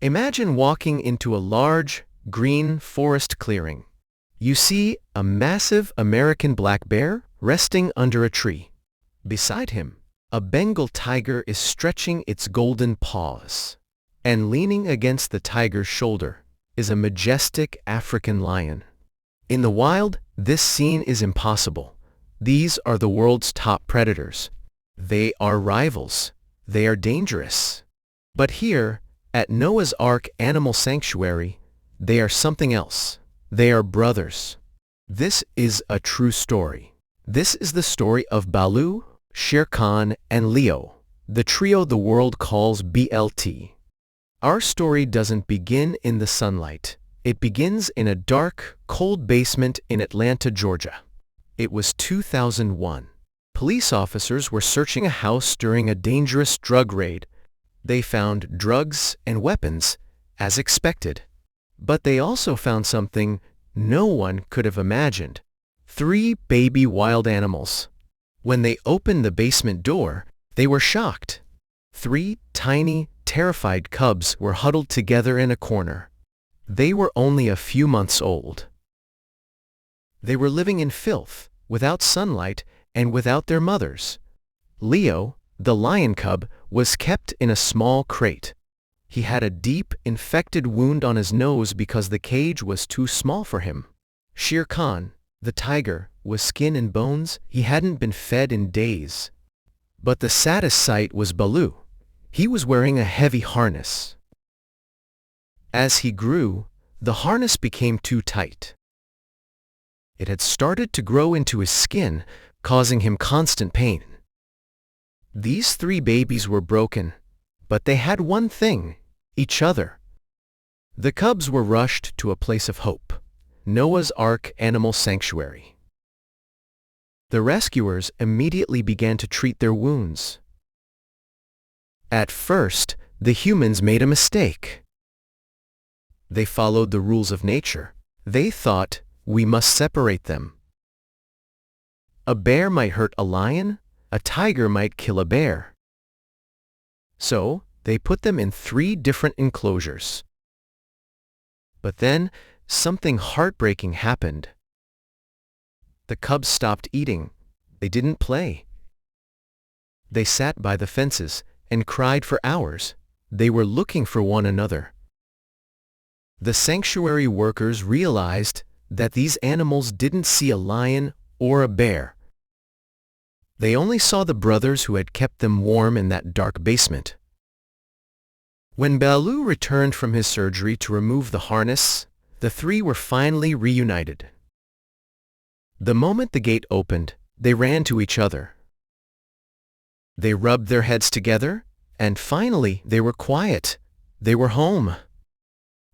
Imagine walking into a large, green forest clearing. You see a massive American black bear resting under a tree. Beside him, a Bengal tiger is stretching its golden paws. And leaning against the tiger's shoulder is a majestic African lion. In the wild, this scene is impossible. These are the world's top predators. They are rivals. They are dangerous. But here, at Noah's Ark Animal Sanctuary, they are something else. They are brothers. This is a true story. This is the story of Baloo, Shere Khan, and Leo, the trio the world calls BLT. Our story doesn't begin in the sunlight. It begins in a dark, cold basement in Atlanta, Georgia. It was 2001. Police officers were searching a house during a dangerous drug raid. They found drugs and weapons, as expected. But they also found something no one could have imagined. 3 baby wild animals. When they opened the basement door, they were shocked. 3 tiny, terrified cubs were huddled together in a corner. They were only a few months old. They were living in filth, without sunlight, and without their mothers. Leo, the lion cub, was kept in a small crate. He had a deep, infected wound on his nose because the cage was too small for him. Shere Khan, the tiger, was skin and bones. He hadn't been fed in days. But the saddest sight was Baloo. He was wearing a heavy harness. As he grew, the harness became too tight. It had started to grow into his skin, causing him constant pain. These 3 babies were broken, but they had one thing: each other. The cubs were rushed to a place of hope, Noah's Ark Animal Sanctuary. The rescuers immediately began to treat their wounds. At first, the humans made a mistake. They followed the rules of nature. They thought, we must separate them. A bear might hurt a lion, a tiger might kill a bear. So, they put them in 3 different enclosures. But then, something heartbreaking happened. The cubs stopped eating. They didn't play. They sat by the fences and cried for hours. They were looking for one another. The sanctuary workers realized that these animals didn't see a lion or a bear. They only saw the brothers who had kept them warm in that dark basement. When Baloo returned from his surgery to remove the harness, the 3 were finally reunited. The moment the gate opened, they ran to each other. They rubbed their heads together, and finally they were quiet. They were home.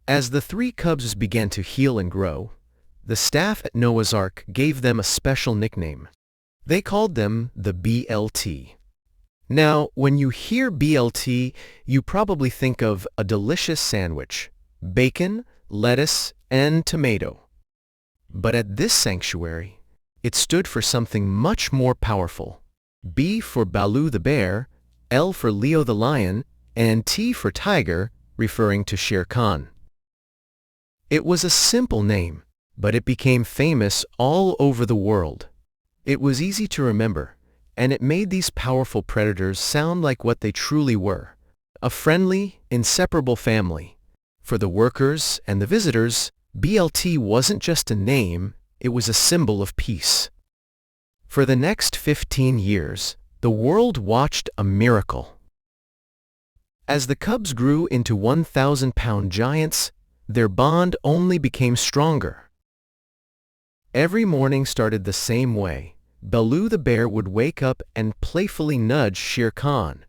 As the 3 cubs began to heal and grow, the staff at Noah's Ark gave them a special nickname. They called them the BLT. Now, when you hear BLT, you probably think of a delicious sandwich: bacon, lettuce, and tomato. But at this sanctuary, it stood for something much more powerful. B for Baloo the bear, L for Leo the lion, and T for tiger, referring to Shere Khan. It was a simple name, but it became famous all over the world. It was easy to remember, and it made these powerful predators sound like what they truly were: a friendly, inseparable family. For the workers and the visitors, BLT wasn't just a name, it was a symbol of peace. For the next 15 years, the world watched a miracle. As the cubs grew into 1,000-pound giants, their bond only became stronger. Every morning started the same way. Baloo the bear would wake up and playfully nudge Shere Khan.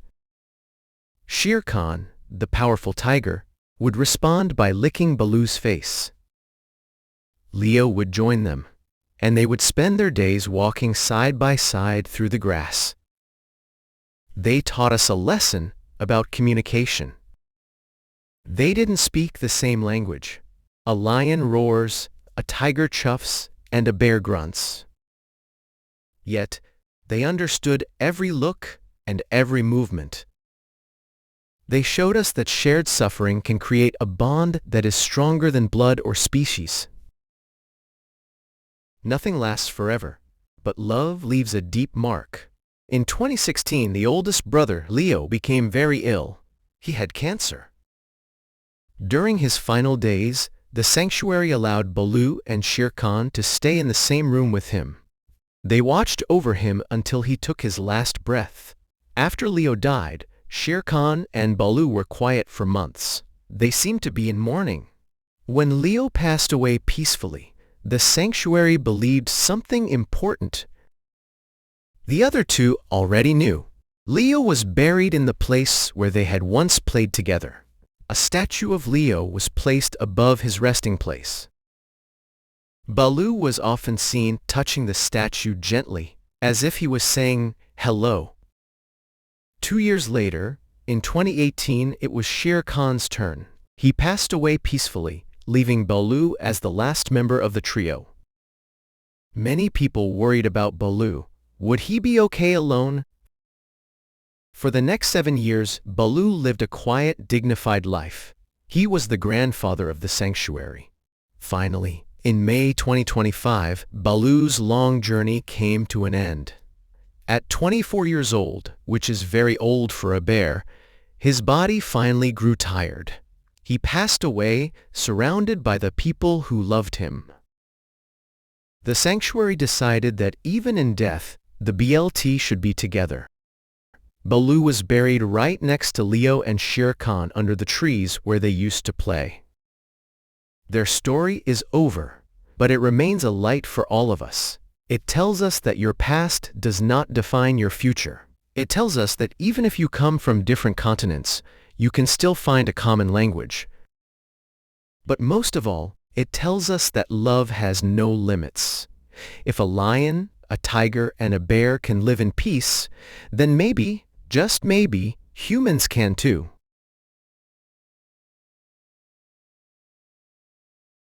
Shere Khan, the powerful tiger, would respond by licking Baloo's face. Leo would join them, and they would spend their days walking side by side through the grass. They taught us a lesson about communication. They didn't speak the same language. A lion roars, a tiger chuffs, and a bear grunts. Yet, they understood every look and every movement. They showed us that shared suffering can create a bond that is stronger than blood or species. Nothing lasts forever, but love leaves a deep mark. In 2016, the oldest brother, Leo, became very ill. He had cancer. During his final days, the sanctuary allowed Baloo and Shere Khan to stay in the same room with him. They watched over him until he took his last breath. After Leo died, Shere Khan and Baloo were quiet for months. They seemed to be in mourning. When Leo passed away peacefully, the sanctuary believed something important. The other two already knew. Leo was buried in the place where they had once played together. A statue of Leo was placed above his resting place. Baloo was often seen touching the statue gently, as if he was saying, "Hello." 2 years later, in 2018, it was Shere Khan's turn. He passed away peacefully, leaving Baloo as the last member of the trio. Many people worried about Baloo. Would he be okay alone? For the next 7 years, Baloo lived a quiet, dignified life. He was the grandfather of the sanctuary. Finally, in May 2025, Baloo's long journey came to an end. At 24 years old, which is very old for a bear, his body finally grew tired. He passed away, surrounded by the people who loved him. The sanctuary decided that even in death, the BLT should be together. Baloo was buried right next to Leo and Shere Khan under the trees where they used to play. Their story is over, but it remains a light for all of us. It tells us that your past does not define your future. It tells us that even if you come from different continents, you can still find a common language. But most of all, it tells us that love has no limits. If a lion, a tiger, and a bear can live in peace, then maybe, just maybe, humans can too.